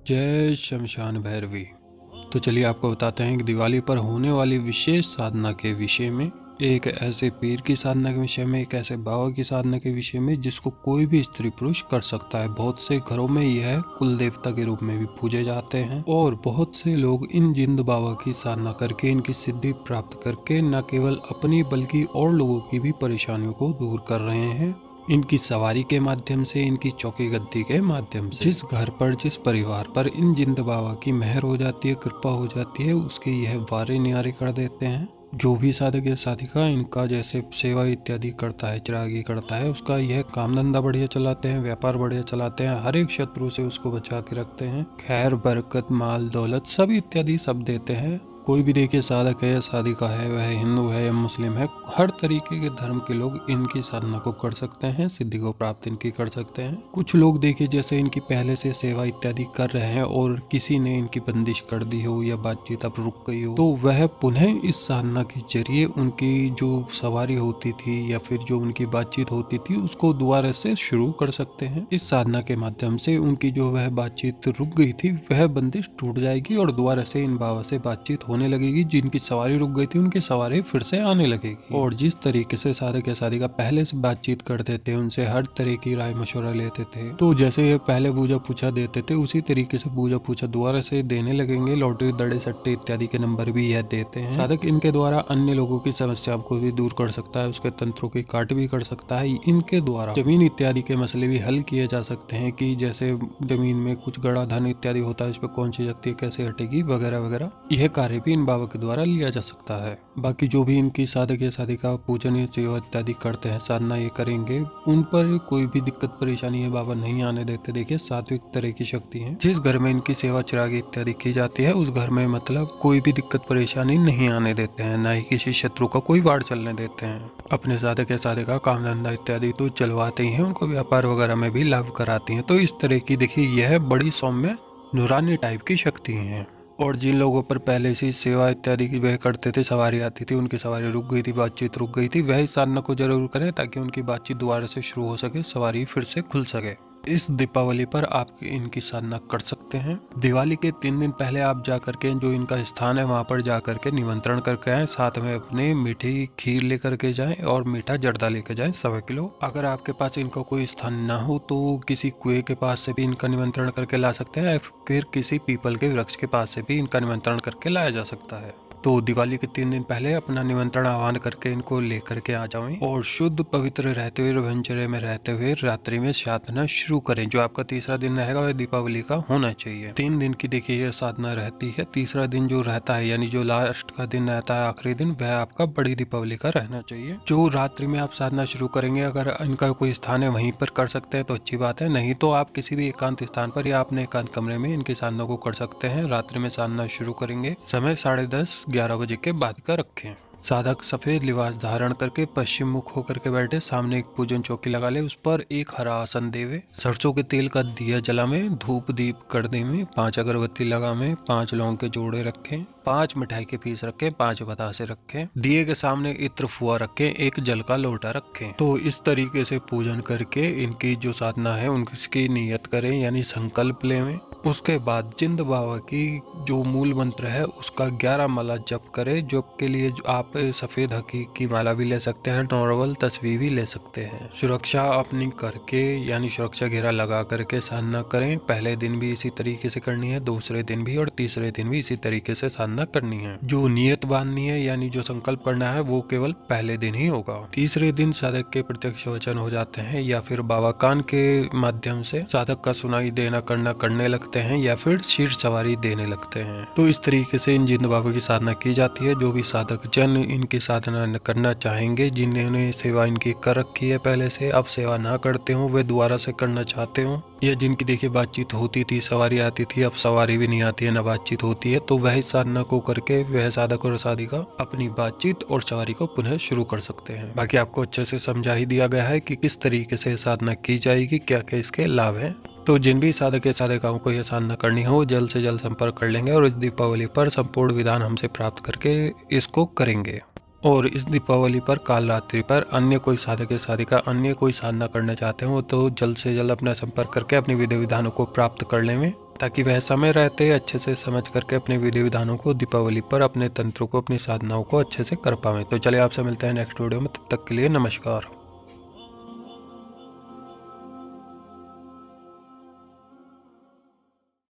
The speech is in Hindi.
जय शमशान भैरवी। तो चलिए आपको बताते हैं कि दिवाली पर होने वाली विशेष साधना के विषय में, एक ऐसे पीर की साधना के विषय में, एक ऐसे बाबा की साधना के विषय में जिसको कोई भी स्त्री पुरुष कर सकता है। बहुत से घरों में यह कुल देवता के रूप में भी पूजे जाते हैं और बहुत से लोग इन जिंद बाबा की साधना करके, इनकी सिद्धि प्राप्त करके न केवल अपनी बल्कि और लोगों की भी परेशानियों को दूर कर रहे हैं। इनकी सवारी के माध्यम से, इनकी चौकी गद्दी के माध्यम से। जिस घर पर, जिस परिवार पर इन जिंद बाबा की मेहर हो जाती है, कृपा हो जाती है, उसके यह वारे न्यारे कर देते हैं। जो भी साधक या साधिका इनका जैसे सेवा इत्यादि करता है, चिरागी करता है, उसका यह काम धंधा बढ़िया चलाते हैं, व्यापार बढ़िया चलाते हैं, हर एक शत्रु से उसको बचा के रखते हैं, खैर बरकत माल दौलत सब इत्यादि सब देते हैं। कोई भी देखिए साधक है या साधिका है, वह हिंदू है या मुस्लिम है, हर तरीके के धर्म के लोग इनकी साधना को कर सकते हैं, सिद्धि को प्राप्त इनकी कर सकते हैं। कुछ लोग देखिए जैसे इनकी पहले से सेवा इत्यादि कर रहे हैं और किसी ने इनकी बंदिश कर दी हो या बातचीत अब रुक गई हो, तो वह पुनः इस साधना के जरिए उनकी जो सवारी होती थी या फिर जो उनकी बातचीत होती थी उसको दोबारा से शुरू कर सकते हैं। इस साधना के माध्यम से उनकी जो वह बातचीत रुक गई थी वह बंदिश टूट जाएगी और दोबारा से इन बाबा से बातचीत होने लगेगी। जिनकी सवारी रुक गई थी उनकी सवारी फिर से आने लगेगी। और जिस तरीके से साधक या साधिका पहले से बातचीत करते थे, उनसे हर तरह की राय मशवरा लेते थे, तो जैसे ये पहले पूजा पूछा देते थे उसी तरीके से पूजा पूछा दोबारा से देने लगेंगे। लॉटरी दड़े सट्टे इत्यादि के नंबर भी यह देते हैं। साधक इनके द्वारा अन्य लोगों की समस्या को भी दूर कर सकता है, उसके तंत्रों की काट भी कर सकता है। इनके द्वारा जमीन इत्यादि के मसले भी हल किए जा सकते हैं कि जैसे जमीन में कुछ गड़ा धन इत्यादि होता है, इस पर कौन सी शक्ति कैसे हटेगी वगैरह वगैरह, यह कार्य भी इन बाबा के द्वारा लिया जा सकता है। बाकी जो भी इनकी साधक या साधिका पूजन या सेवा इत्यादि करते हैं, साधना ये करेंगे, उन पर कोई भी दिक्कत परेशानी है बाबा नहीं आने देते। देखिए सात्विक तरह की शक्ति है। जिस घर में इनकी सेवा चिरागी इत्यादि की जाती है उस घर में मतलब कोई भी दिक्कत परेशानी नहीं आने देते हैं, ना ही किसी शत्रु का कोई वार चलने देते हैं। अपने साधक या साधिका काम धंधा इत्यादि तो चलवाते ही हैं, उनको व्यापार वगैरह में भी लाभ कराती हैं। तो इस तरह की देखिए यह बड़ी सौम्य नूरानी टाइप की शक्ति है। और जिन लोगों पर पहले से सेवा इत्यादि की वह करते थे, सवारी आती थी, उनकी सवारी रुक गई थी, बातचीत रुक गई थी, वह इस साधना को जरूर करें ताकि उनकी बातचीत दोबारा से शुरू हो सके, सवारी फिर से खुल सके। इस दीपावली पर आप इनकी साधना कर सकते हैं। दिवाली के 3 दिन पहले आप जा करके जो इनका स्थान है वहां पर जा करके निमंत्रण करके आए, साथ में अपने मीठी खीर लेकर के जाएं और मीठा जर्दा लेकर जाएं 1.25 किलो। अगर आपके पास इनका कोई स्थान ना हो तो किसी कुएं के पास से भी इनका निमंत्रण करके ला सकते हैं, फिर किसी पीपल के वृक्ष के पास से भी इनका निमंत्रण करके लाया जा सकता है। तो दिवाली के 3 दिन पहले अपना निमंत्रण आह्वान करके इनको लेकर के आ जाएं और शुद्ध पवित्र रहते हुए, ब्रह्मचर्य में रहते हुए रात्रि में साधना शुरू करें। जो आपका तीसरा दिन रहेगा वह दीपावली का होना चाहिए। 3 दिन की देखिए यह साधना रहती है। तीसरा दिन जो रहता है यानी जो लास्ट का दिन रहता है, आखिरी दिन, वह आपका बड़ी दीपावली का रहना चाहिए। जो रात्रि में आप साधना शुरू करेंगे, अगर इनका कोई स्थान है वहीं पर कर सकते हैं तो अच्छी बात है, नहीं तो आप किसी भी एकांत स्थान पर या अपने एकांत कमरे में इनकी साधना को कर सकते हैं। रात्रि में साधना शुरू करेंगे, समय 10:30-11 बजे के बाद का रखें। साधक सफेद लिबास धारण करके पश्चिम मुख होकर के बैठे, सामने एक पूजन चौकी लगा ले, उस पर एक हरा आसन देवे, सरसों के तेल का दिया जला में, धूप दीप कर दे में, 5 अगरबत्ती लगा में, 5 लौंग के जोड़े रखें, 5 मिठाई के पीस रखें, 5 बतासे रखें, दिए के सामने इत्र फुआ रखें, 1 जल का लोटा रखें। तो इस तरीके से पूजन करके इनकी जो साधना है उनकी नियत करें यानी संकल्प लें। उसके बाद जिंद बाबा की जो मूल मंत्र है उसका 11 माला जप करें। जप के लिए आप सफेद हकीक की माला भी ले सकते हैं, नॉर्मल तस्वीर भी ले सकते हैं। सुरक्षा अपनी करके यानी सुरक्षा घेरा लगा करके साधना करें। पहले दिन भी इसी तरीके से करनी है, दूसरे दिन भी और तीसरे दिन भी इसी तरीके से साधना करनी है। जो नियत बांधनी है यानी जो संकल्प करना है वो केवल पहले दिन ही होगा। तीसरे दिन साधक के प्रत्यक्ष वचन हो जाते हैं या फिर बाबा कान के माध्यम से साधक का सुनाई देना करना करने लगते हैं या फिर शीर सवारी देने लगते हैं। तो इस तरीके से इन जिंद बाबा की साधना की जाती है। जो भी साधक जन इनकी साधना करना चाहेंगे, जिन्होंने सेवा इनकी कर रखी है पहले से, अब सेवा ना करते हो, वे दोबारा से करना चाहते हो, या जिनकी देखिए बातचीत होती थी, सवारी आती थी, अब सवारी भी नहीं आती है, ना बातचीत होती है, तो वह इस साधना को करके वह साधक और साधिका अपनी बातचीत और सवारी को पुनः शुरू कर सकते हैं। बाकी आपको अच्छे से समझा ही दिया गया है कि किस तरीके से साधना की जाएगी, क्या क्या इसके लाभ है। तो जिन भी साधक या साधिकाओं को यह साधना करनी हो जल्द से जल्द संपर्क कर लेंगे और इस दीपावली पर संपूर्ण विधान हमसे प्राप्त करके इसको करेंगे। और इस दीपावली पर काल रात्रि पर अन्य कोई साधक या साधिका अन्य कोई साधना करना चाहते हो तो जल्द से जल्द अपना संपर्क करके अपनी विधि विधानों को प्राप्त कर लें। ताकि वह समय रहते अच्छे से समझ करके अपने विधि विधानों को दीपावली पर अपने तंत्रों को, अपनी साधनाओं को अच्छे से कर पाएं। तो चलिए आपसे मिलते हैं नेक्स्ट वीडियो में, तब तक के लिए नमस्कार।